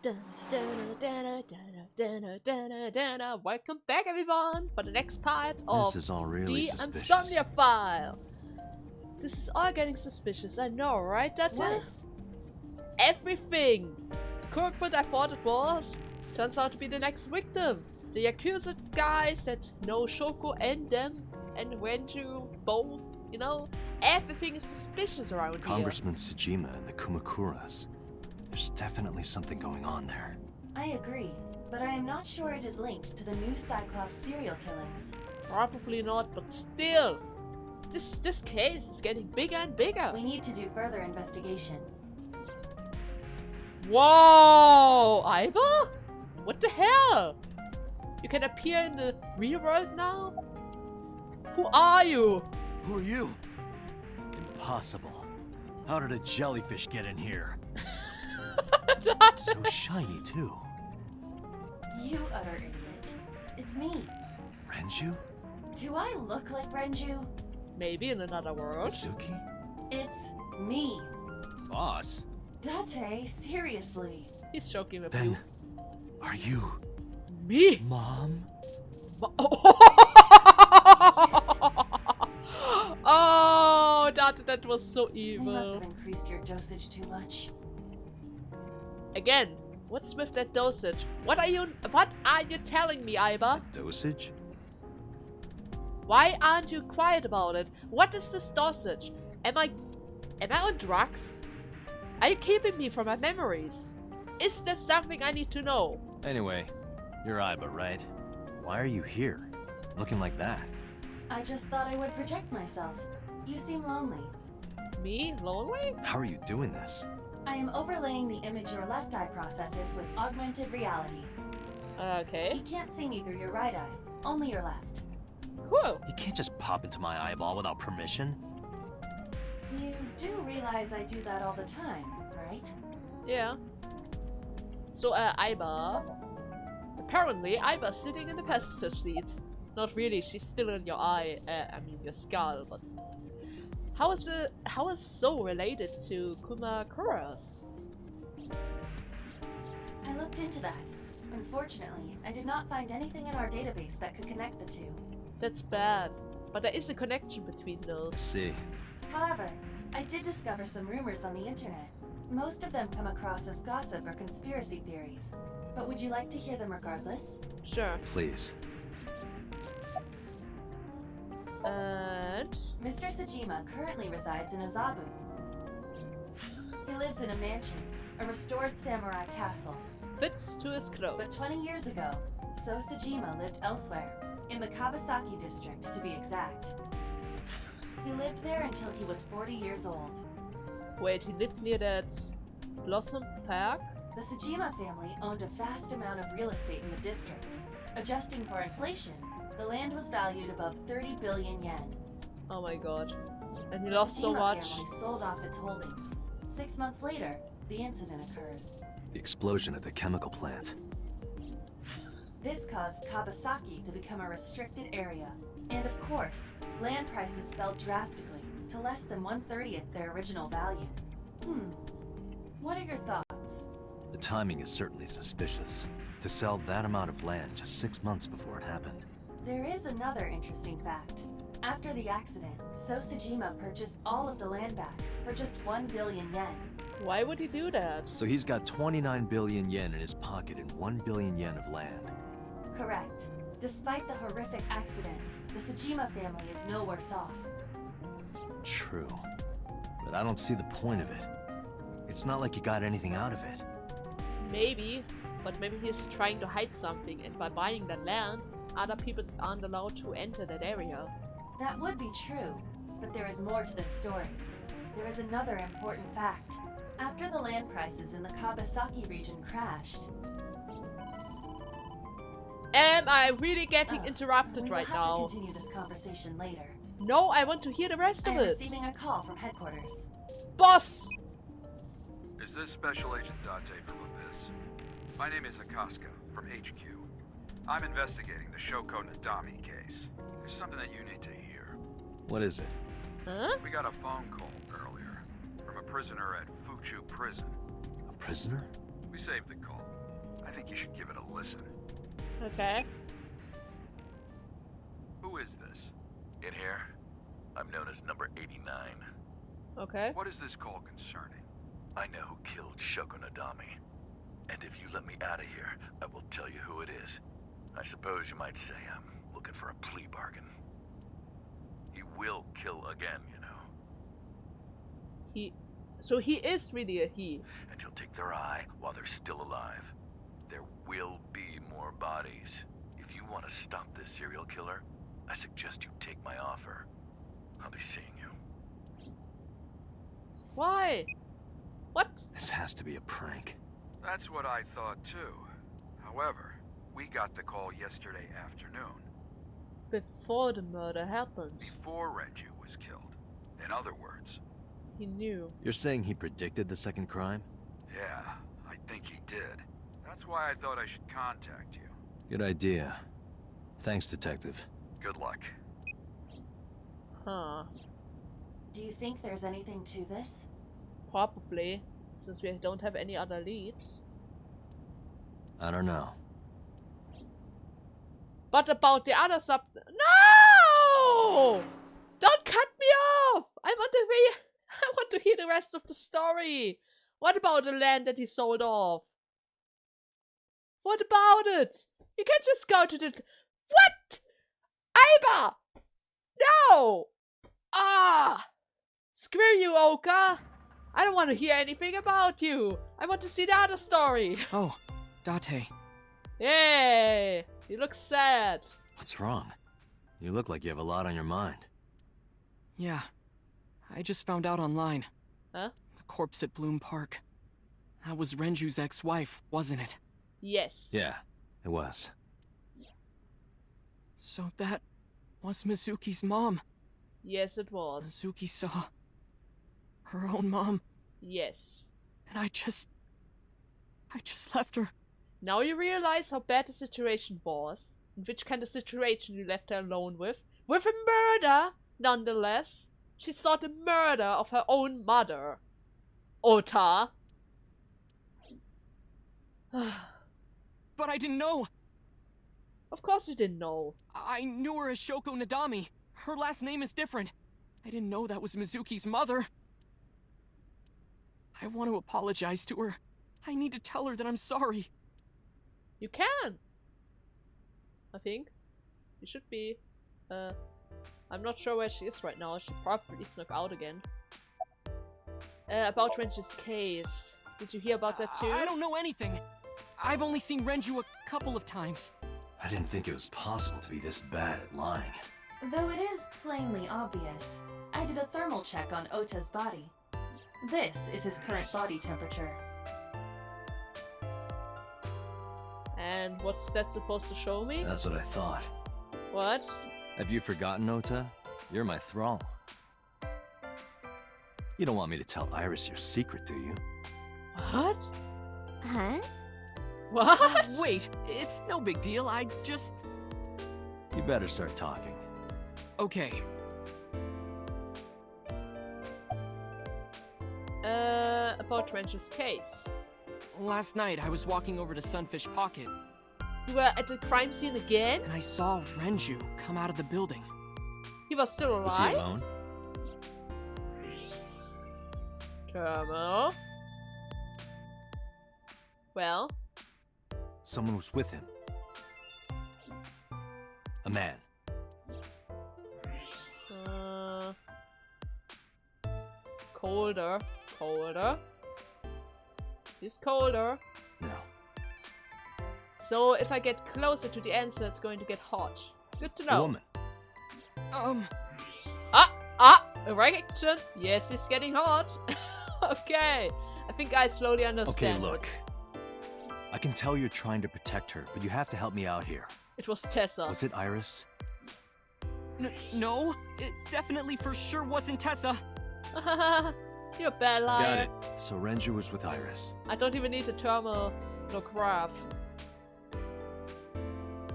Welcome back, everyone, for the next part of This is all really the suspicious. Insomnia file. This is all getting suspicious, I know, right, Tessa? Everything! Corporate I thought it was turns out to be the next victim. The Yakuza guys that know Shoko and them and Renju both, you know? Everything is suspicious around here. Congressman Tsujima and the Kumakuras. There's definitely something going on there. I agree, but I am not sure it is linked to the new Cyclops serial killings. Probably not, but still. This case is getting bigger and bigger. We need to do further investigation. Whoa! Aiba? What the hell? You can appear in the real world now? Who are you? Who are you? Impossible. How did a jellyfish get in here? So shiny, too. You utter idiot. It's me. Renju? Do I look like Renju? Maybe in another world. Suki? It's me. Boss? Date, seriously. He's joking with Then, you. are you Me? Mom? Oh, that was so I must evil. have increased your dosage too much. Again, what's with that dosage? What are you telling me, Aiba? Dosage? Why aren't you quiet about it? What is this dosage? Am I on drugs? Are you keeping me from my memories? Is there something I need to know? Anyway, you're Aiba, right? Why are you here? Looking like that? I just thought I would protect myself. You seem lonely. Me? Lonely? How are you doing this? I am overlaying the image your left eye processes with augmented reality. Okay. You can't see me through your right eye, only your left. Cool. You can't just pop into my eyeball without permission. You do realize I do that all the time, right? Yeah. So, Aiba. Apparently, Aiba's sitting in the passenger seat. Not really, she's still in your eye, your skull, but... How is so related to Kumakuras? I looked into that. Unfortunately, I did not find anything in our database that could connect the two. That's bad. But there is a connection between Let's those. see. However, I did discover some rumors on the internet. Most of them come across as gossip or conspiracy theories. But would you like to hear them regardless? Sure. Please. And... Mr. Tsujima currently resides in Azabu. He lives in a mansion, a restored samurai castle. fits to his But clothes. 20 years ago, So Tsujima lived elsewhere, in the Kawasaki district to be exact. He lived there until he was 40 years old. Wait, he lived near that Blossom Park? The Tsujima family owned a vast amount of real estate in the district. Adjusting for inflation, the land was valued above 30 billion yen. Oh my god. And he The lost so Tsujima much. family sold off its holdings. 6 months later, the incident occurred. The explosion at the chemical plant. This caused Kawasaki to become a restricted area. And of course, land prices fell drastically to less than 1/30th their original value. What are your thoughts? The timing is certainly suspicious. To sell that amount of land just 6 months before it happened. There is another interesting fact. After the accident, So Tsujima purchased all of the land back for just 1 billion yen. Why would he do that? So he's got 29 billion yen in his pocket and 1 billion yen of land. Correct. Despite the horrific accident, the Tsujima family is no worse off. True. But I don't see the point of it. It's not like he got anything out of it. Maybe. But maybe he's trying to hide something, and by buying that land, other people aren't allowed to enter that area. That would be true, but there is more to this story. There is another important fact. After the land prices in the Kawasaki region crashed... Am I really getting interrupted we will right have now? to continue this conversation later. No, I want to hear the rest I of am it. receiving a call from headquarters. Boss! Is this Special Agent Date from Abyss? My name is Akaska, from HQ. I'm investigating the Shoko Nadami case. There's something that you need to hear. What is it? Huh? We got a phone call earlier from a prisoner at Fuchu Prison. A prisoner? We saved the call. I think you should give it a listen. Okay. Who is this? In here, I'm known as number 89. Okay. What is this call concerning? I know who killed Shoko Nadami. And if you let me out of here, I will tell you who it is. I suppose you might say I'm looking for a plea bargain. He will kill again, you know. So he is really a he. And he'll take their eye while they're still alive. There will be more bodies. If you want to stop this serial killer, I suggest you take my offer. I'll be seeing you. Why? What? This has to be a prank. That's what I thought too. However, we got the call yesterday afternoon, Before the murder happened, before Renju was killed. In other words, he knew. You're saying he predicted the second crime? yeah, I think he did. That's why I thought I should contact you. Good idea. Thanks, Detective. Good luck. Huh. Do you think there's anything to this? Probably. Since we don't have any other leads. I don't know. But about the other sub... No! Don't cut me off! I want to hear the rest of the story. What about the land that he sold off? What about it? You can't just go to the... What? Aiba! No! Ah! Screw you, Oka! I don't want to hear anything about you. I want to see the other story. Oh, Date. Yay! You look sad. What's wrong? You look like you have a lot on your mind. Yeah. I just found out online. Huh? The corpse at Bloom Park. That was Renju's ex-wife, wasn't it? Yes. Yeah, it was. So that was Mizuki's mom. Yes, it was. Mizuki saw her own mom, Yes. and I just left her. Now you realize how bad the situation was, and which kind of situation you left her alone with. With a murder, nonetheless. She saw the murder of her own mother. Ota. But I didn't know. Of course you didn't know. I knew her as Shoko Nadami. Her last name is different. I didn't know that was Mizuki's mother. I want to apologize to her. I need to tell her that I'm sorry. You can. I think. You should be. I'm not sure where she is right now. She probably snuck out again. About Renju's case. Did you hear about that too? I don't know anything. I've only seen Renju a couple of times. I didn't think it was possible to be this bad at lying. Though it is plainly obvious, I did a thermal check on Ota's body. This is his current body temperature. And what's that supposed to show me? That's what I thought. What? Have you forgotten, Ota? You're my thrall. You don't want me to tell Iris your secret, do you? What? Huh? What? Wait, it's no big deal. I just... You better start talking. Okay. About Renju's case. Last night, I was walking over to Sunfish Pocket, You were at the crime scene again? and I saw Renju come out of the building. He was still alive? Was he alone? Terminal. Well, Someone was with him. A man. Colder. Colder. He's colder. No. So if I get closer to the answer, it's going to get hot. Good to A know. woman. Erection. Yes, it's getting hot. Okay. I think I slowly understand. Okay, look. it. I can tell you're trying to protect her, but you have to help me out here. It was Tessa. Was it Iris? No, it definitely for sure wasn't Tessa. You're a bad liar. Got it. So Renju was with Iris. I don't even need a thermal graph.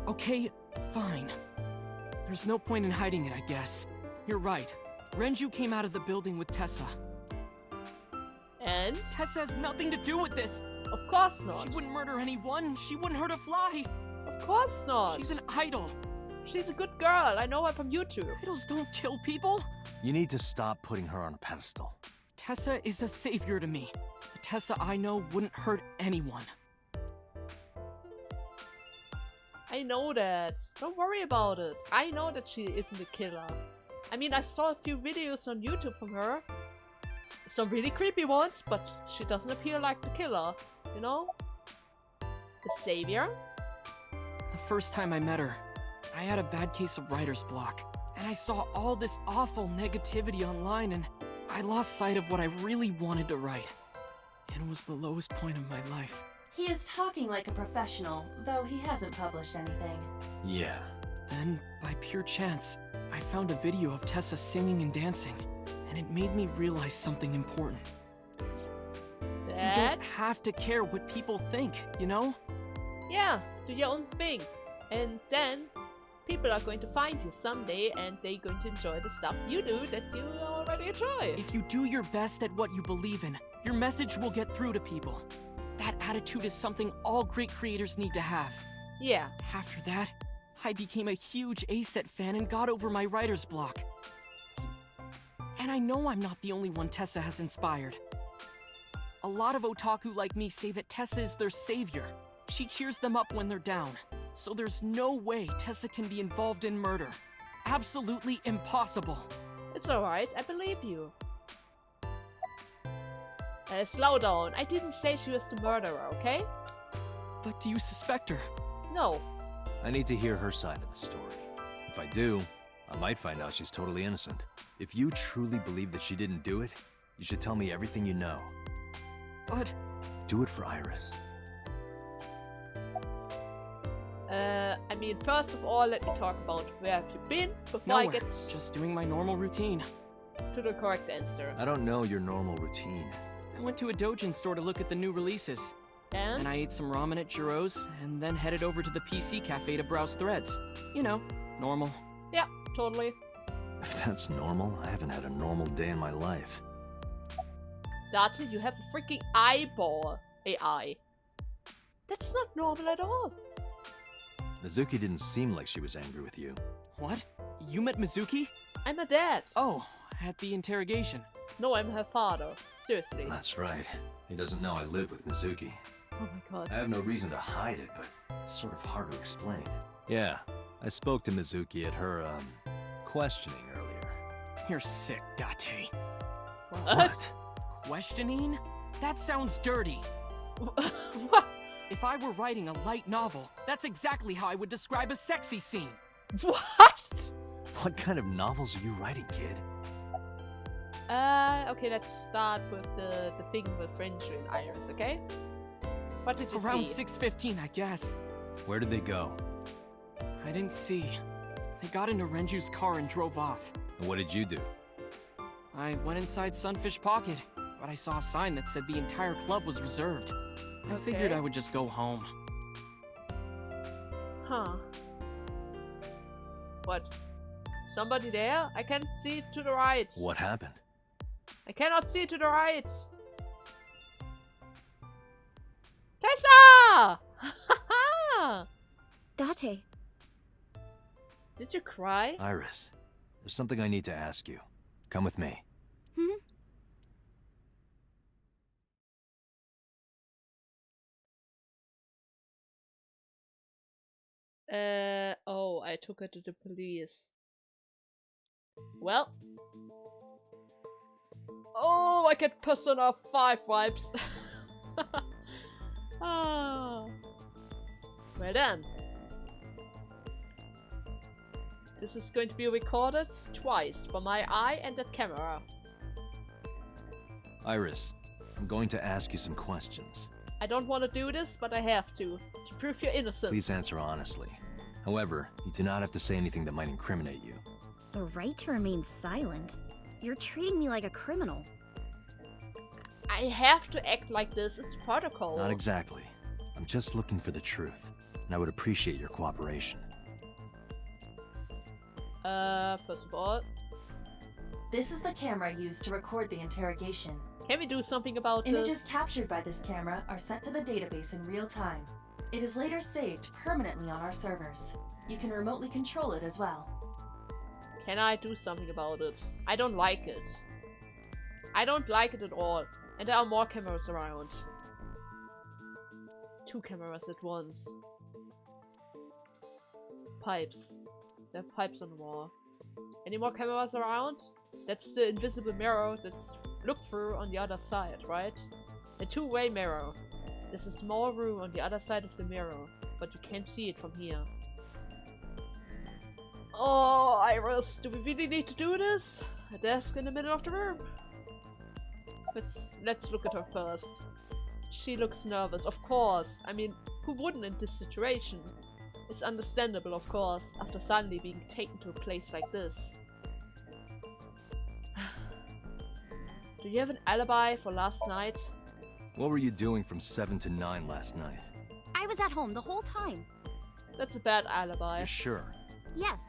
Okay, fine. There's no point in hiding it, I guess. You're right. Renju came out of the building with Tessa. And? Tessa has nothing to do with this. Of course not. She wouldn't murder anyone. She wouldn't hurt a fly. Of course not. She's an idol. She's a good girl. I know her from YouTube. Idols don't kill people. You need to stop putting her on a pedestal. Tessa is a savior to me. The Tessa I know wouldn't hurt anyone. I know that. Don't worry about it. I know that she isn't a killer. I mean, I saw a few videos on YouTube from her. Some really creepy ones, but she doesn't appear like the killer, you know? The savior? The first time I met her, I had a bad case of writer's block. And I saw all this awful negativity online, and I lost sight of what I really wanted to write. It was the lowest point of my life. He is talking like a professional, though he hasn't published anything. Yeah. Then, by pure chance, I found a video of Tessa singing and dancing, and it made me realize something important. You don't have to care what people think, you know? Yeah, do your own thing. And then, people are going to find you someday, and they're going to enjoy the stuff you do that you already enjoy. If you do your best at what you believe in, your message will get through to people. That attitude is something all great creators need to have. Yeah. After that, I became a huge ACET fan and got over my writer's block. And I know I'm not the only one Tessa has inspired. A lot of otaku like me say that Tessa is their savior. She cheers them up when they're down. So there's no way Tessa can be involved in murder. Absolutely impossible. It's alright, I believe you. Slow down. I didn't say she was the murderer, okay? But do you suspect her? No. I need to hear her side of the story. If I do, I might find out she's totally innocent. If you truly believe that she didn't do it, you should tell me everything you know. But... Do it for Iris. I mean, first of all, let me talk about where have you been before nowhere. I get Just doing my normal routine. to the correct answer. I don't know your normal routine. I went to a doujin store to look at the new releases. And I ate some ramen at Jiro's, and then headed over to the PC cafe to browse threads. You know, normal. yeah, totally. If that's normal, I haven't had a normal day in my life. Dati, you have a freaking eyeball AI. That's not normal at all. Mizuki didn't seem like she was angry with you. What? You met Mizuki? I'm her dad. Oh, at the interrogation. No, I'm her father. Seriously. That's right. He doesn't know I live with Mizuki. Oh my god. I have no reason to hide it, but it's sort of hard to explain. Yeah, I spoke to Mizuki at her, questioning earlier. You're sick, Date. What? Questioning? That sounds dirty. What? If I were writing a light novel, that's exactly how I would describe a sexy scene. What? What kind of novels are you writing, kid? Okay, let's start with the thing with French and Iris, okay? What did you Around see? 6:15, I guess. Where did they go? I didn't see. They got into Renju's car and drove off. And what did you do? I went inside Sunfish Pocket, but I saw a sign that said the entire club was reserved. I figured Okay. I would just go home. Huh. What? Somebody there? I can't see to the right. What happened? I cannot see to the right. Tessa! Date. Did you cry? Iris, there's something I need to ask you. Come with me. Hmm? Oh, I took her to the police. Well. Oh, I get Persona 5 vibes. Ah. Well then. This is going to be recorded twice for my eye and that camera. Iris, I'm going to ask you some questions. I don't want to do this, but I have to prove your innocence. Please answer honestly. However, you do not have to say anything that might incriminate you. The right to remain silent? You're treating me like a criminal. I have to act like this, it's protocol. Not exactly. I'm just looking for the truth, and I would appreciate your cooperation. First of all, This is the camera used to record the interrogation. Can we do something about Images this? captured by this camera are sent to the database in real time. It is later saved permanently on our servers. You can remotely control it as well. Can I do something about it? I don't like it. I don't like it at all. And there are more cameras around. 2 cameras at once. Pipes. There are pipes on the wall. Any more cameras around? That's the invisible mirror that's looked through on the other side, right? A 2-way mirror. There's a small room on the other side of the mirror, but you can't see it from here. Oh, Iris, do we really need to do this? A desk in the middle of the room. Let's look at her first. She looks nervous, of course. I mean, who wouldn't in this situation? It's understandable, of course, after suddenly being taken to a place like this. Do you have an alibi for last night? What were you doing from 7 to 9 last night? I was at home the whole time. That's a bad alibi. You're sure? Yes.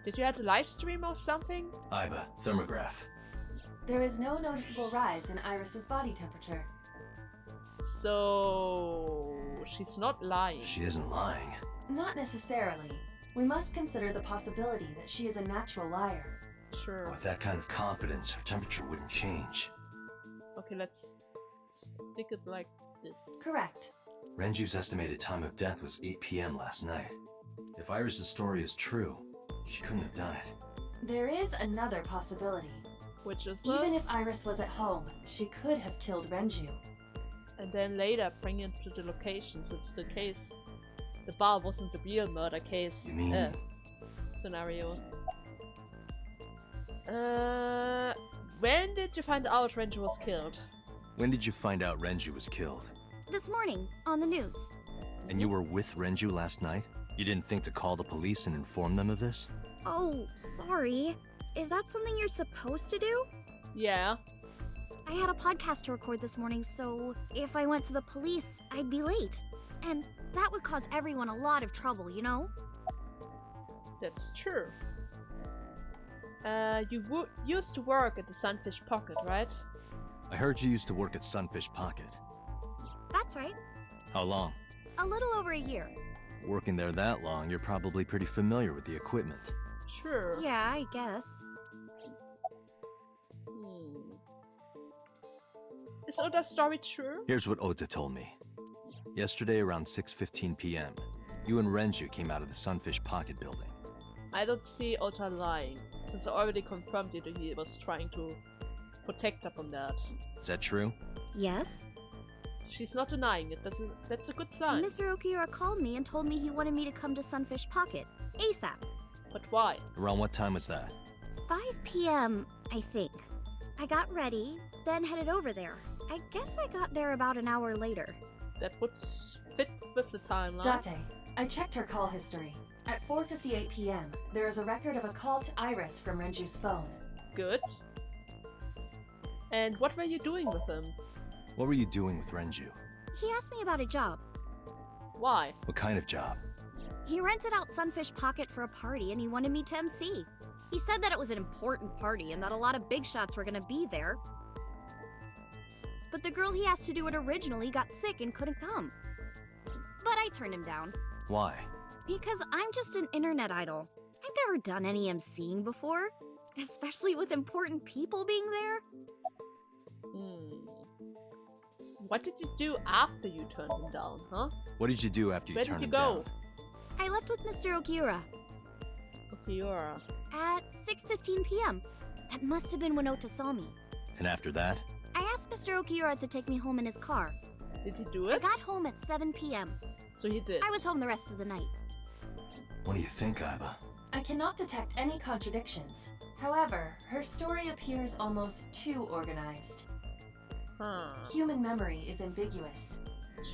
Did you have the live stream or something? Iba, thermograph. There is no noticeable rise in Iris's body temperature. So... she's not lying. She isn't lying. Not necessarily. We must consider the possibility that she is a natural liar. Sure. With that kind of confidence, her temperature wouldn't change. Okay, let's stick it like this. Correct. Renju's estimated time of death was 8 p.m. last night. If Iris' story is true, she couldn't have done it. There is another possibility. Which is Even if Iris was at home, she could have killed Renju. and then later bring it to the location, since the case, the bar wasn't the real murder case You mean- scenario. When did you find out Renju was killed? When did you find out Renju was killed? This morning, on the news. And you were with Renju last night? You didn't think to call the police and inform them of this? Oh, sorry. Is that something you're supposed to do? Yeah. I had a podcast to record this morning, so if I went to the police, I'd be late. And that would cause everyone a lot of trouble, you know? That's true. You used to work at the Sunfish Pocket, right? I heard you used to work at Sunfish Pocket. That's right. How long? A little over a year. Working there that long, you're probably pretty familiar with the equipment. Sure. Yeah, I guess. Is Oda's story true? Here's what Ota told me. Yesterday around 6:15 p.m., you and Renju came out of the Sunfish Pocket building. I don't see Ota lying, since I already confirmed it he was trying to protect her from that. Is that true? Yes? She's not denying it, that's a good sign. Mr. Okiura called me and told me he wanted me to come to Sunfish Pocket. ASAP. But why? Around what time was that? 5 p.m., I think. I got ready, then headed over there. I guess I got there about an hour later. That would fit with the timeline. Date, I checked her call history. At 4:58 p.m., there is a record of a call to Iris from Renju's phone. Good. And what were you doing with him? What were you doing with Renju? He asked me about a job. Why? What kind of job? He rented out Sunfish Pocket for a party and he wanted me to MC. He said that it was an important party and that a lot of big shots were gonna be there. But the girl he asked to do it originally got sick and couldn't come. But I turned him down. Why? Because I'm just an internet idol. I've never done any MCing before, especially with important people being there. What did you do after you turned him down, huh? What did you do after you Where turned did you him go? down? I left with Mr. Okiura Okiura. at 6:15 p.m. That must have been when Ota saw me. And after that? I asked Mr. Okiura to take me home in his car. Did he do I it? got home at 7 p.m. So he did. I was home the rest of the night. What do you think, Iba? I cannot detect any contradictions. However, her story appears almost too organized. Human memory is ambiguous.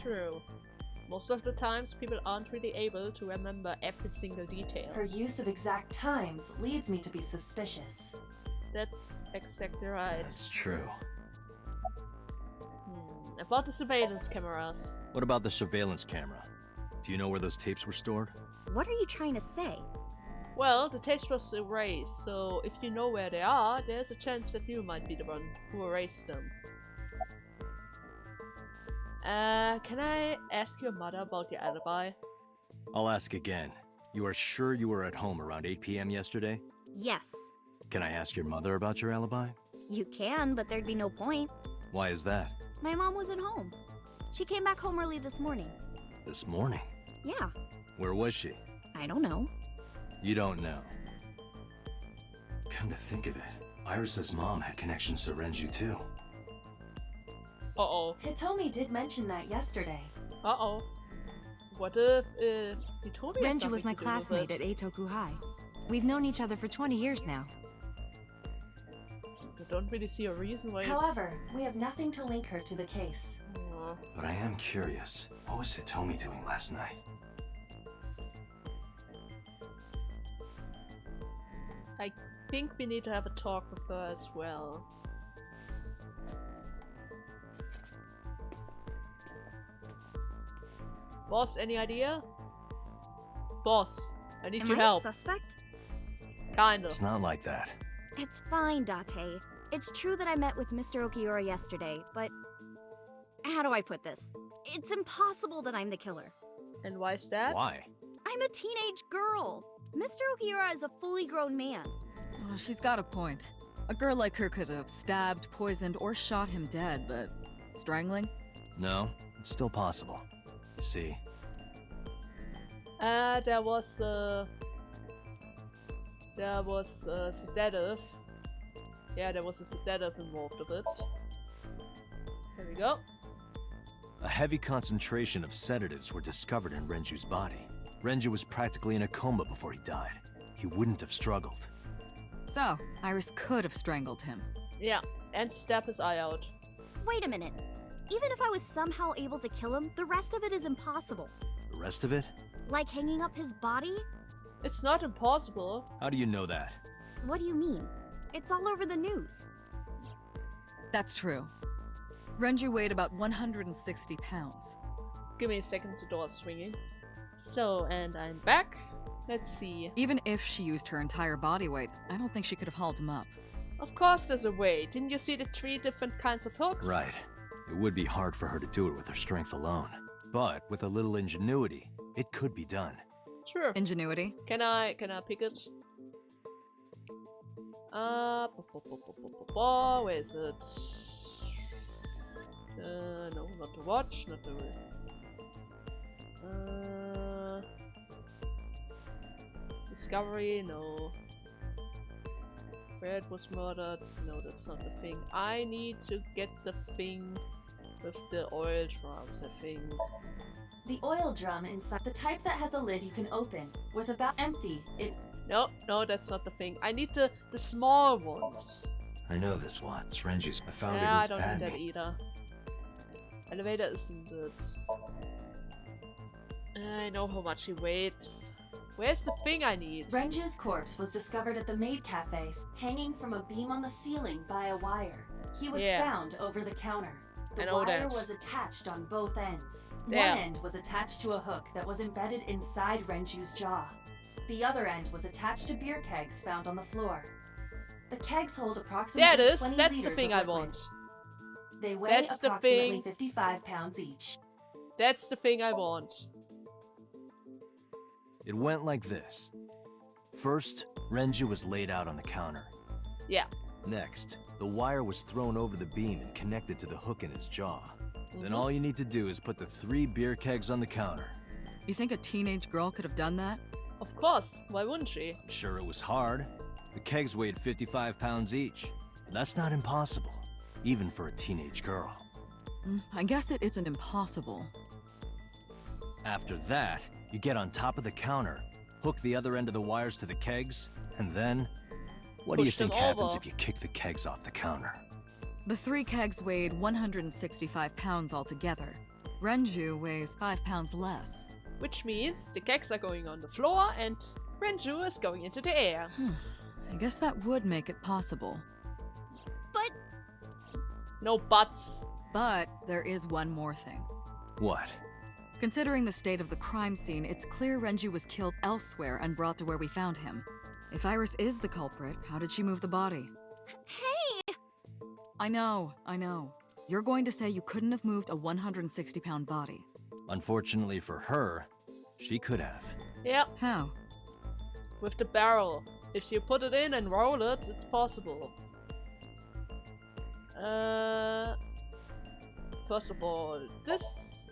True. Most of the times, people aren't really able to remember every single detail. Her use of exact times leads me to be suspicious. That's exactly right. That's true. About the surveillance cameras. What about the surveillance camera? Do you know where those tapes were stored? What are you trying to say? Well, the text was erased, so if you know where they are, there's a chance that you might be the one who erased them. Can I ask your mother about your alibi? I'll ask again. You are sure you were at home around 8 p.m. yesterday? Yes. Can I ask your mother about your alibi? You can, but there'd be no point. Why is that? My mom wasn't home. She came back home early this morning. This morning? Yeah, Where was she? I don't know. You don't know. Come to think of it, Iris's mom had connections to Renju too. Uh-oh. Hitomi did mention that yesterday. Uh-oh. What if, Hitomi has Renju was something my to do with classmate it? at Eitoku High. We've known each other for 20 years now. I don't really see a reason why. However, we have nothing to link her to the case. But I am curious, what was Hitomi doing last night? I think we need to have a talk with her as well. Boss, any idea? Boss, I need your Am I a help. suspect? Kinda. It's not like that. It's fine, Date. It's true that I met with Mr. Okiura yesterday, but how do I put this? It's impossible that I'm the killer. And why is that? Why? I'm a teenage girl. Mr. Okiura is a fully grown man. Well, she's got a point. A girl like her could have stabbed, poisoned, or shot him dead, but strangling? No, it's still possible. You see, There was a sedative. Yeah, there was a sedative involved with it. There we go. a heavy concentration of sedatives were discovered in Renju's body. Renju was practically in a coma before he died. He wouldn't have struggled. So, Iris could have strangled him. Yeah, and stab his eye out. Wait a minute. Even if I was somehow able to kill him, the rest of it is impossible. The rest of it? Like hanging up his body? It's not impossible. How do you know that? What do you mean? It's all over the news. That's true. Renju weighed about 160 pounds. Give me a second, the door's swinging. So, and I'm back. Let's see. Even if she used her entire body weight, I don't think she could have hauled him up. Of course there's a way. Didn't you see the 3 different kinds of hooks? Right. It would be hard for her to do it with her strength alone. But with a little ingenuity, it could be done. Sure. Ingenuity? Can I pick it? Where is it? No, not the watch, not the... Discovery, no. Fred was murdered, no, that's not the thing. I need to get the thing with the oil drums, I think. The oil drum inside, the type that has a lid you can open, with about empty, No, that's not the thing. I need the small ones. I know this one. It's Renju's. I found Yeah, I it don't in need that Padme. either. Elevator isn't good. I know how much he weighs. Where's the thing I need? Renju's corpse was discovered at the maid cafe, hanging from a beam on the ceiling by a wire. He was found over the counter. I The know wire that. was attached on both ends. Damn. One end was attached to a hook that was embedded inside Renju's jaw. The other end was attached to beer kegs found on the floor. The kegs hold approximately There it is. 20 That's the liters thing of I liquid. want. They weigh That's the approximately thing. 55 pounds each. That's the thing I want. It went like this. First, Renju was laid out on the counter. Yeah. Next, the wire was thrown over the beam and connected to the hook in his jaw. Then Mhm. all you need to do is put the 3 beer kegs on the counter. You think a teenage girl could have done that? Of course. Why wouldn't she? I'm sure it was hard. The kegs weighed 55 pounds each. And that's not impossible, even for a teenage girl. I guess it isn't impossible. After that, you get on top of the counter, hook the other end of the wires to the kegs, and then... What do you Push them think happens over. if you kick the kegs off the counter? The 3 kegs weighed 165 pounds altogether. Renju weighs 5 pounds less. Which means the kegs are going on the floor and Renju is going into the air. I guess that would make it possible. But No buts. But there is one more thing. What? Considering the state of the crime scene, it's clear Renju was killed elsewhere and brought to where we found him. If Iris is the culprit, how did she move the body? Hey! I know. You're going to say you couldn't have moved a 160-pound body. Unfortunately for her, she could have. Yep, How? with the barrel. If you put it in and roll it, it's possible. First of all, this.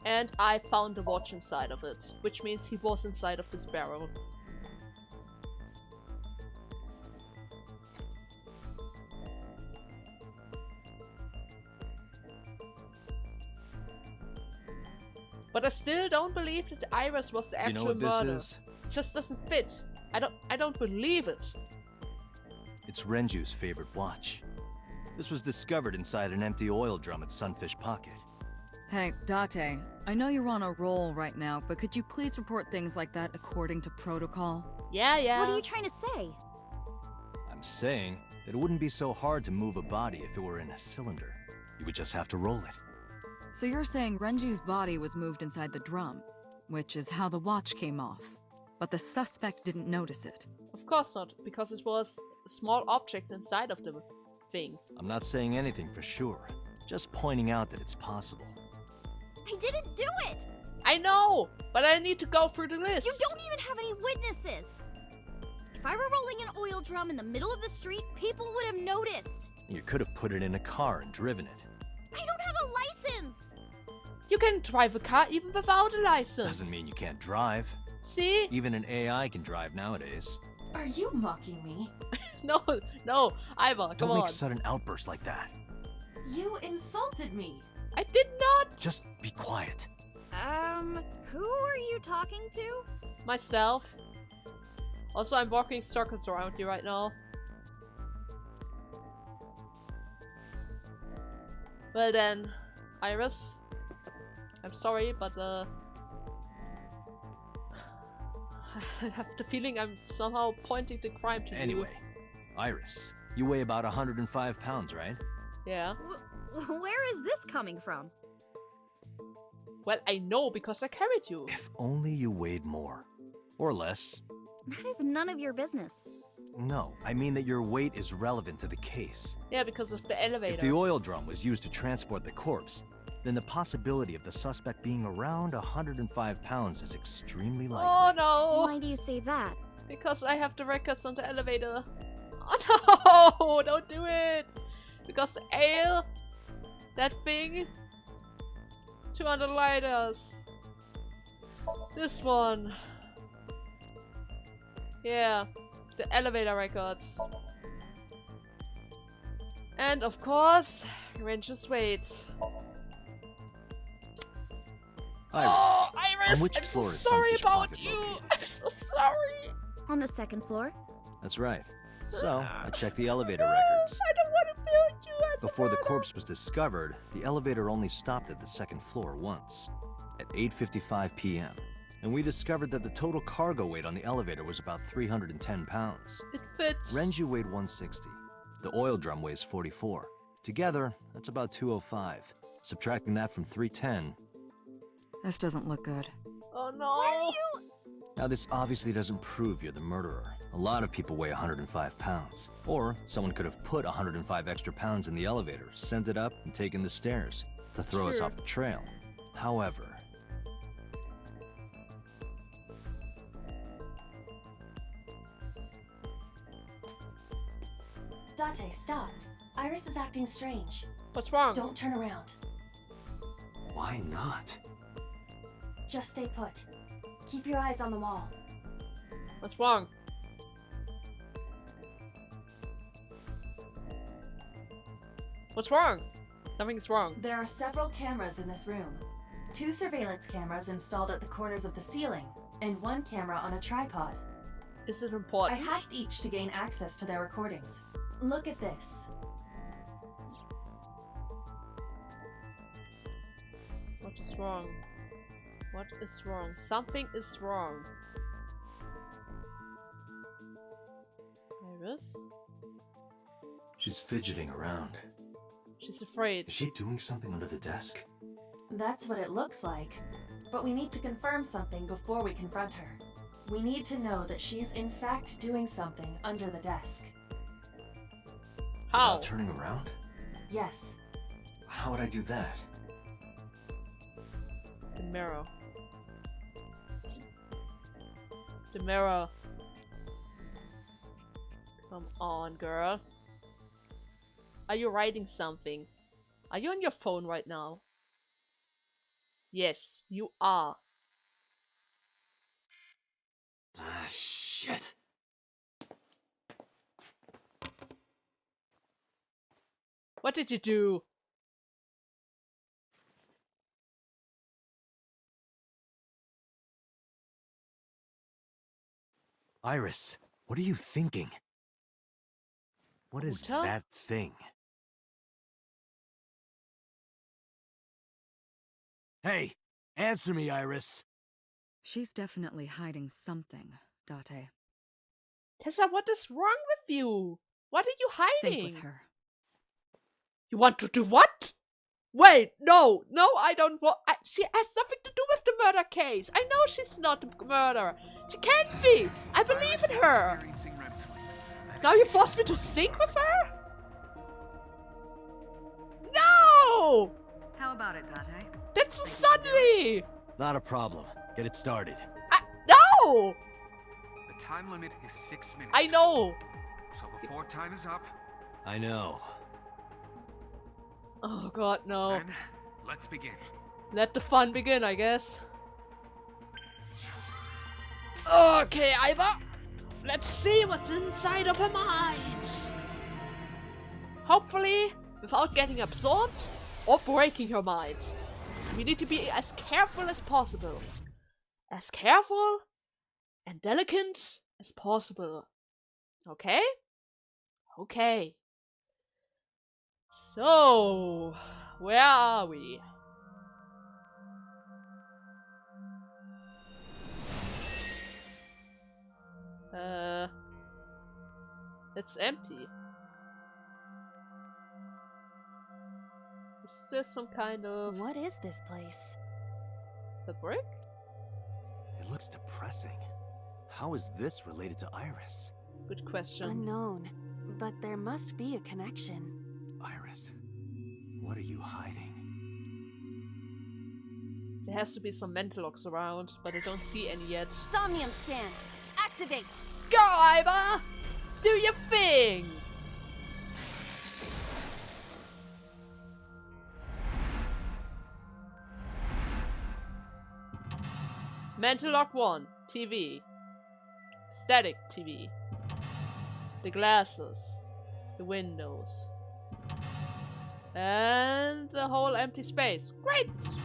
And I found the watch inside of it, which means he was inside of this barrel. But I still don't believe that Iris was the Do you know actual what this murder. is? It just doesn't fit. I don't believe it. It's Renju's favorite watch. This was discovered inside an empty oil drum at Sunfish Pocket. Hey, Date, I know you're on a roll right now, but could you please report things like that according to protocol? Yeah. What are you trying to say? I'm saying that it wouldn't be so hard to move a body if it were in a cylinder. You would just have to roll it. So you're saying Renju's body was moved inside the drum, which is how the watch came off. But the suspect didn't notice it. Of course not, because it was a small object inside of the thing. I'm not saying anything for sure, just pointing out that it's possible. I didn't do it! I know, but I need to go through the list. You don't even have any witnesses! If I were rolling an oil drum in the middle of the street, people would have noticed. You could have put it in a car and driven it. I don't have a license! You can drive a car even without a license. Doesn't mean you can't drive. See? Even an AI can drive nowadays. Are you mocking me? No, Iva, come Don't on. make sudden outbursts like that. You insulted me. I did not. Just be quiet. Who are you talking to? Myself. Also, I'm walking circles around you right now. Well then, Iris. I'm sorry, but I have the feeling I'm somehow pointing the crime to you. Anyway, Iris, you weigh about 105 pounds, right? Yeah. Where is this coming from? Well, I know because I carried you. If only you weighed more. Or less. That is none of your business. No, I mean that your weight is relevant to the case. Yeah, because of the elevator. If the oil drum was used to transport the corpse, then the possibility of the suspect being around 105 pounds is extremely likely. Oh no! Why do you say that? Because I have the records on the elevator. Oh no! Don't do it! Because the ale, that thing, 200 lighters. This one. Yeah, the elevator records. And of course, Renju's weight. Iris, Oh, on Iris! which I'm so floor is sorry Sunfish about Pocket you! located? I'm so sorry! On the second floor? That's right. So, I checked the elevator records. I don't want to build you as a Before the murderer. corpse was discovered, the elevator only stopped at the second floor once, at 8:55 p.m. And we discovered that the total cargo weight on the elevator was about 310 pounds. It fits. Renju weighed 160. The oil drum weighs 44. Together, that's about 205. Subtracting that from 310. This doesn't look good. Oh no! Now, this obviously doesn't prove you're the murderer. A lot of people weigh 105 pounds. Or someone could have put 105 extra pounds in the elevator, sent it up, and taken the stairs to throw us Sure. off the trail. However, Date, stop. Iris is acting strange. What's wrong? Don't turn around. why not? Just stay put. Keep your eyes on the wall. What's wrong? What's wrong? Something's wrong. There are several cameras in this room. 2 surveillance cameras installed at the corners of the ceiling, and 1 camera on a tripod. Is it I important? hacked each to gain access to their recordings. Look at this. What is wrong? What is wrong? Something is wrong. Iris? She's fidgeting around. She's afraid. Is she doing something under the desk? That's what it looks like. But we need to confirm something before we confront her. We need to know that she's in fact doing something under the desk. How? Without turning around? Yes. How would I do that? The mirror. The mirror. Come on, girl. Are you writing something? Are you on your phone right now? Yes, you are. Ah, shit. What did you do? Iris, what are you thinking? What is Uta? that thing? Hey, answer me, Iris. She's definitely hiding something, Date. Tessa, what is wrong with you? What are you hiding? Sync with her. You want to do what? Wait, no, I don't want. She has nothing to do with the murder case. I know she's not the murderer. She can't be. I believe in her. Now you force me to sync with her? No! How about it, Date? That's so suddenly. Not a problem. Get it started. No! The time limit is 6 minutes. I know. So before time is up, I know. Oh god, no. then let's begin. Let the fun begin, I guess. Okay, Iva. Let's see what's inside of her mind. Hopefully, without getting absorbed or breaking her mind. We need to be as careful as possible. As careful and delicate as possible. Okay? Okay. So, where are we? It's empty. Is this some kind of What is this place? fabric? It looks depressing. How is this related to Iris? Good question. Unknown. But there must be a connection. Iris, what are you hiding? There has to be some mental locks around, but I don't see any yet. Somnium scan! Activate! Go, Iva! Do your thing! Mental lock 1, TV. Static TV. The glasses. The windows. And the whole empty space. Great!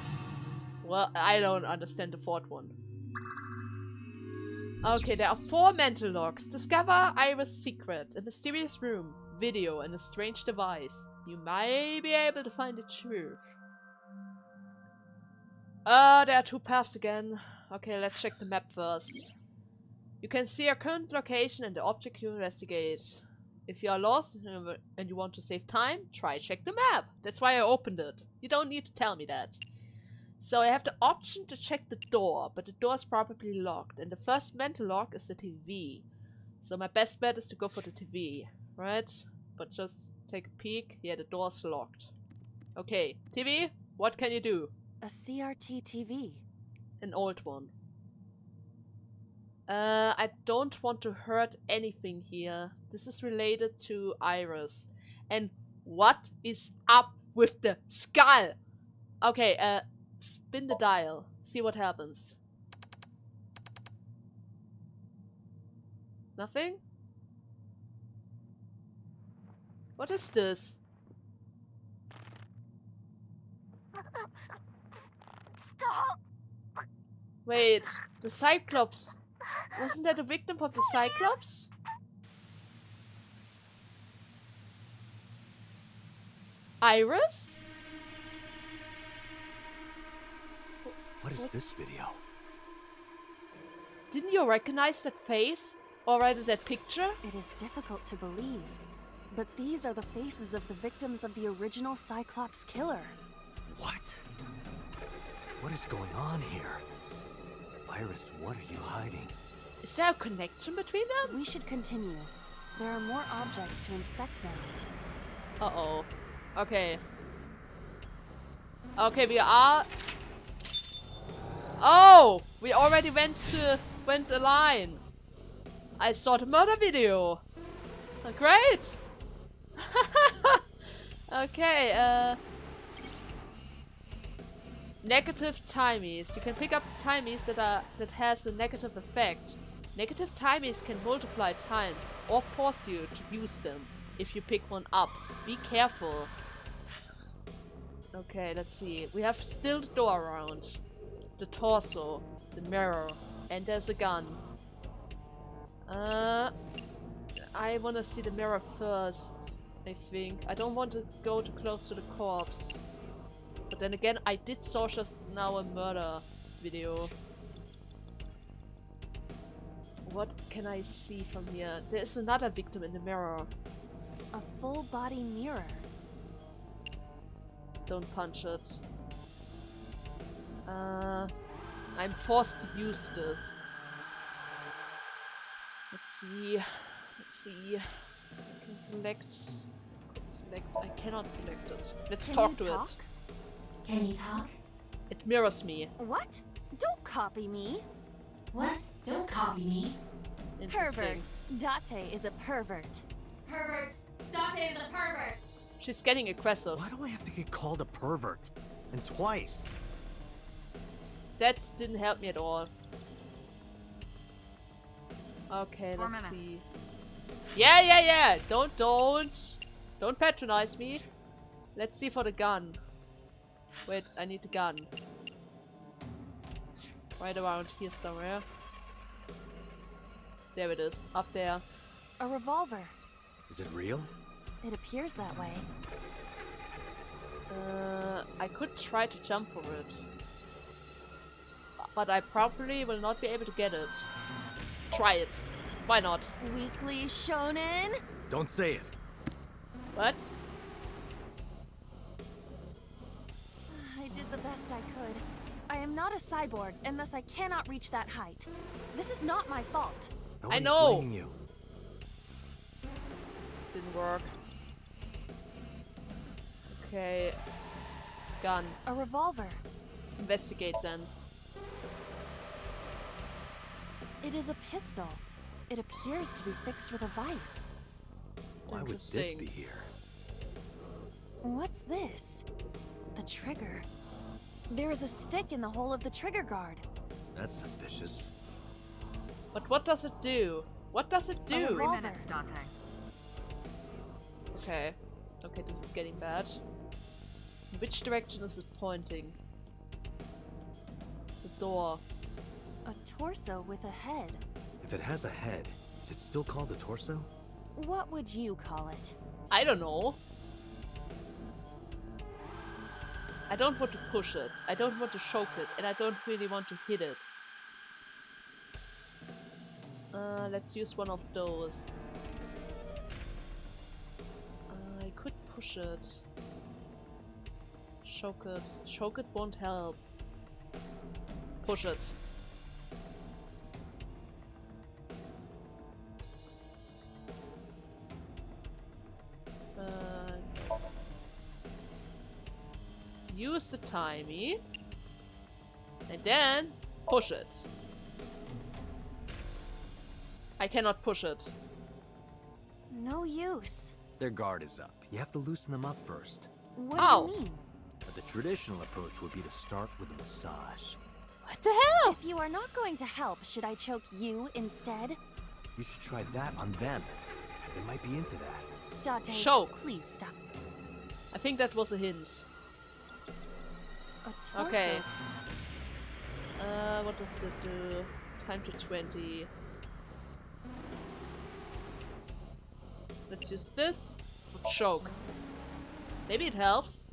Well, I don't understand the fourth one. Okay, there are 4 mental logs. Discover Iris' secret. A mysterious room. Video and a strange device. You may be able to find the truth. There are 2 paths again. Okay, let's check the map first. You can see your current location and the object you investigate. If you are lost and you want to save time, try check the map. That's why I opened it. You don't need to tell me that. So I have the option to check the door, but the door is probably locked. And the first mental lock is the TV. So my best bet is to go for the TV, right? But just take a peek. Yeah, the door's locked. Okay, TV, what can you do? A CRT TV. An old one. I don't want to hurt anything here. This is related to Iris. And what is up with the skull? Okay, spin the dial. See what happens. Nothing? What is this? Wait, the Cyclops. Wasn't that a victim from the Cyclops? Iris? What is this video? Didn't you recognize that face? Or rather that picture? It is difficult to believe. but these are the faces of the victims of the original Cyclops killer. What? What is going on here? Iris, what are you hiding? Is there a connection between them? We should continue. There are more objects to inspect now. Uh-oh. Okay. Okay, we are... Oh! We already went a line. I saw the murder video. Oh, great! Okay, negative timies. You can pick up timies that has a negative effect. Negative timies can multiply times or force you to use them if you pick one up. Be careful. Okay, let's see. We have still the door around. The torso, the mirror, and there's a gun. I wanna see the mirror first, I think. I don't want to go too close to the corpse. But then again, I did saw just now a murder video. What can I see from here? There's another victim in the mirror. A full body mirror. Don't punch it. I'm forced to use this. Let's see. Let's see. I can select. I cannot select it. Let's talk to it. Can you talk? It mirrors me. What? Don't copy me. What? Don't copy me. Interesting. Pervert. Date is a pervert. Pervert. Date is a pervert. She's getting aggressive. Why do I have to get called a pervert? And twice? That didn't help me at all. Okay, 4 let's minutes. see. Yeah. Don't patronize me. Let's see for the gun. Wait, I need the gun. Right around here somewhere. There it is, up there. A revolver. Is it real? It appears that way. I could try to jump for it. But I probably will not be able to get it. Try it. Why not? Weekly Shonen? Don't say it. What? I did the best I could. I am not a cyborg, and thus I cannot reach that height. This is not my fault. Nobody's know. blaming you. Didn't work. Okay. Gun. A revolver. Investigate then. It is a pistol. It appears to be fixed with a vise. Why would this Interesting. be here? What's this? The trigger. There is a stick in the hole of the trigger guard. That's suspicious. But what does it do? What does it do? 3 revolver. minutes, Date. Okay. Okay, this is getting bad. In which direction is it pointing? The door. A torso with a head. If it has a head, is it still called a torso? What would you call it? I don't know. I don't want to push it. I don't want to choke it. And I don't really want to hit it. Let's use one of those. I could push it. Choke it. Choke it won't help. Push it. Use the timey. And then push it. I cannot push it. No use. Their guard is up. You have to loosen them up first. What Ow. do you mean? But the traditional approach would be to start with a massage. What the hell? If you are not going to help, should I choke you instead? You should try that on them. They might be into that. Date, Choke. please stop. I think that was a hint. A torso. Okay. What does it do? Time to 20. Let's use this with choke. Maybe it helps.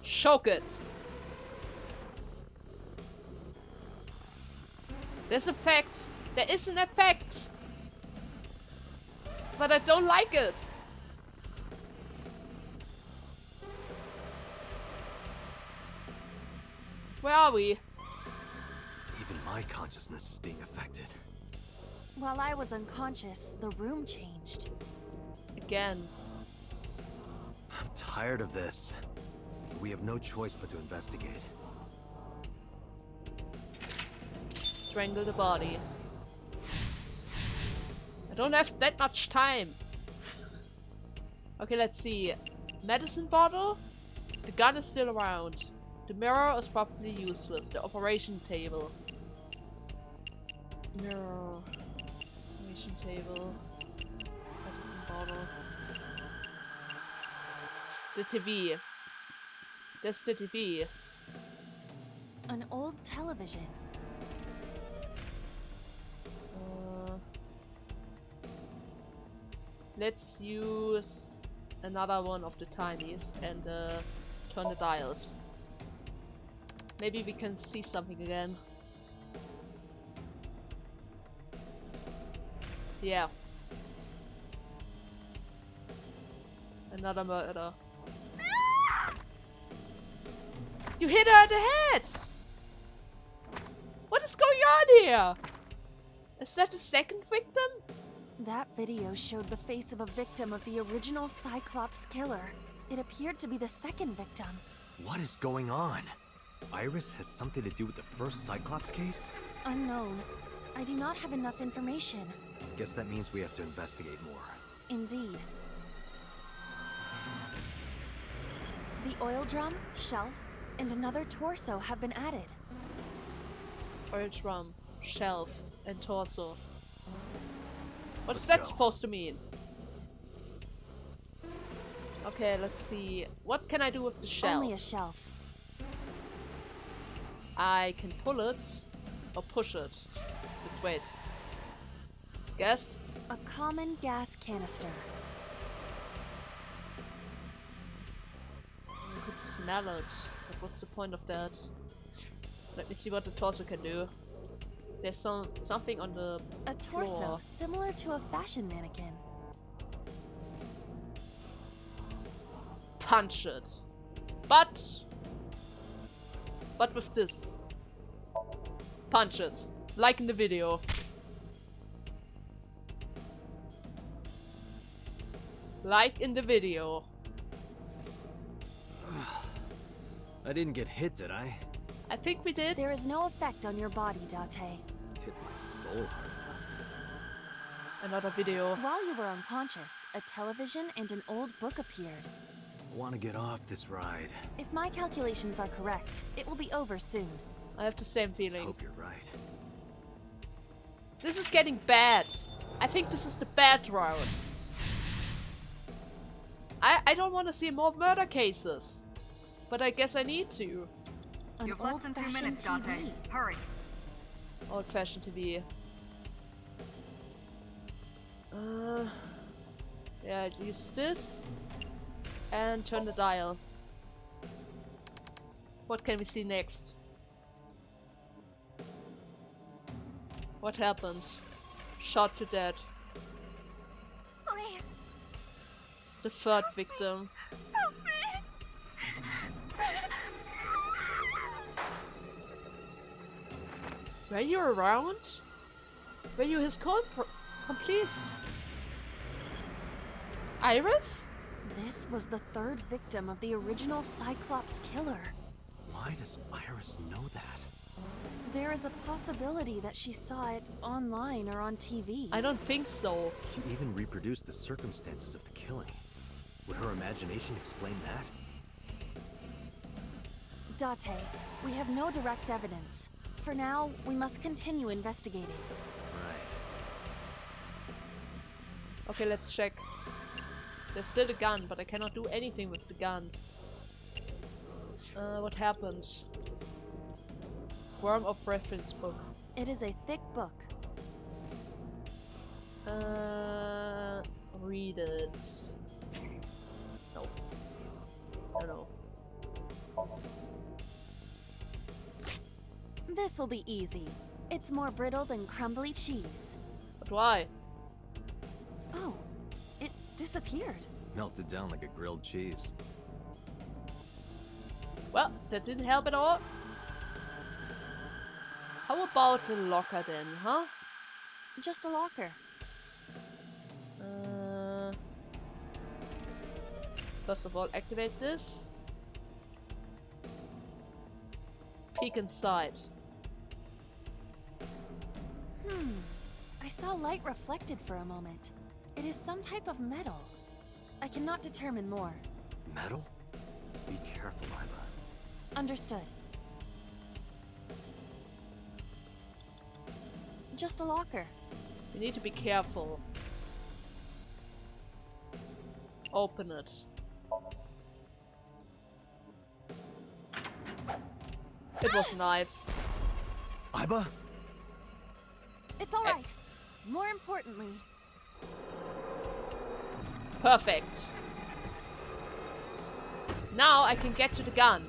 Choke it. There's effect. There is an effect. But I don't like it. Where are we? Even my consciousness is being affected. While I was unconscious, the room changed. Again. I'm tired of this. We have no choice but to investigate. Strangle the body. I don't have that much time. Okay, let's see. Medicine bottle? The gun is still around. The mirror is probably useless. The operation table. Mirror. Operation table. Medicine bottle. The TV. That's the TV. An old television. Let's use another one of the tinies and turn the dials. Maybe we can see something again. Yeah. Another murder. You hit her at the head! What is going on here? Is that the second victim? That video showed the face of a victim of the original Cyclops killer. It appeared to be the second victim. What is going on? Iris has something to do with the first Cyclops case? Unknown. I do not have enough information. Guess that means we have to investigate more. Indeed. The oil drum, shelf, and another torso have been added. Oil drum, shelf, and torso. What's Let's that go. supposed to mean? Okay, let's see. What can I do with the shelf? Only a shelf. I can pull it or push it. Let's wait. Guess? A common gas canister. You could smell it. But what's the point of that? Let me see what the torso can do. There's something on the A torso floor. similar to a fashion mannequin. Punch it. But with this. Punch it. Like in the video. Like in the video. I didn't get hit, did I? I think we did. There is no effect on your body, Date. Hit my soul hard enough. Another video. While you were unconscious, a television and an old book appeared. I want to get off this ride. If my calculations are correct, it will be over soon. I have the same Let's feeling. hope you're right. This is getting bad. I think this is the bad route. I don't want to see more murder cases. But I guess I need to. An You have less than 2 minutes, old-fashioned Dante. TV. Hurry. Old-fashioned TV. Yeah, I'd use this. And turn the dial. What can we see next? What happens? Shot to death. Please, The third victim. help me. Were you around? Were you his complice? Iris? This was the third victim of the original Cyclops killer. Why does Iris know that? There is a possibility that she saw it online or on TV. I don't think so. She even reproduced the circumstances of the killing. Would her imagination explain that? Date, we have no direct evidence. For now, we must continue investigating. Right. Okay, let's check. There's still a gun, but I cannot do anything with the gun. What happened? Worm of reference book. It is a thick book. Read it. No. No. This will be easy. It's more brittle than crumbly cheese. But why? Oh, disappeared. Melted down like a grilled cheese. Well, that didn't help at all. How about the locker then, huh? Just a locker. First of all, activate this. Peek inside. I saw light reflected for a moment. It is some type of metal. I cannot determine more. Metal? Be careful, Iba. Understood. Just a locker. You need to be careful. Open it. It was a knife. Iba? It's alright. More importantly, Perfect. Now I can get to the gun.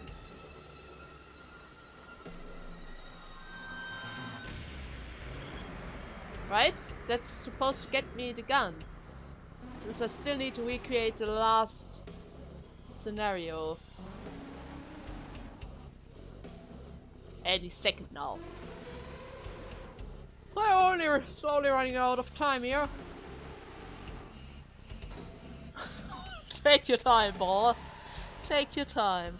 Right? That's supposed to get me the gun. Since I still need to recreate the last scenario. Any second now. We're only slowly running out of time here. Take your time, ball. Take your time.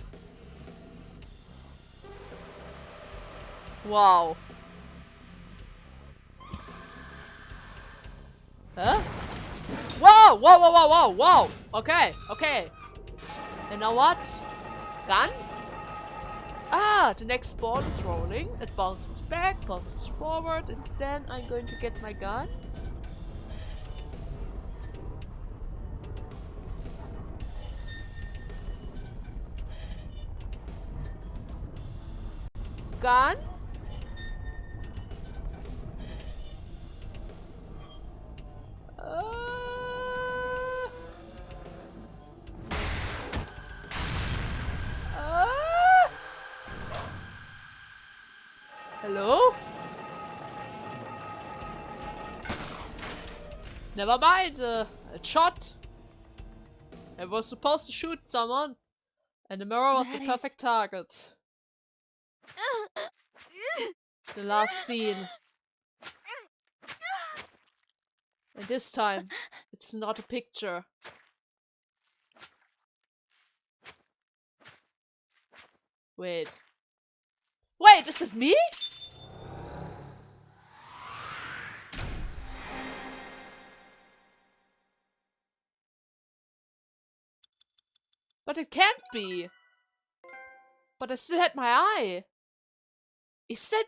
Wow. Huh? Whoa! Whoa! Whoa! Whoa! Whoa! Whoa! Okay. Okay. And now what? Gun? Ah, the next ball is rolling. It bounces back, bounces forward, and then I'm going to get my gun. Gun? Hello? Never mind, a shot. I was supposed to shoot someone, and the mirror was the perfect target. The last scene. And this time, it's not a picture. Wait. Wait, this is me? But it can't be. But I still had my eye. Is that...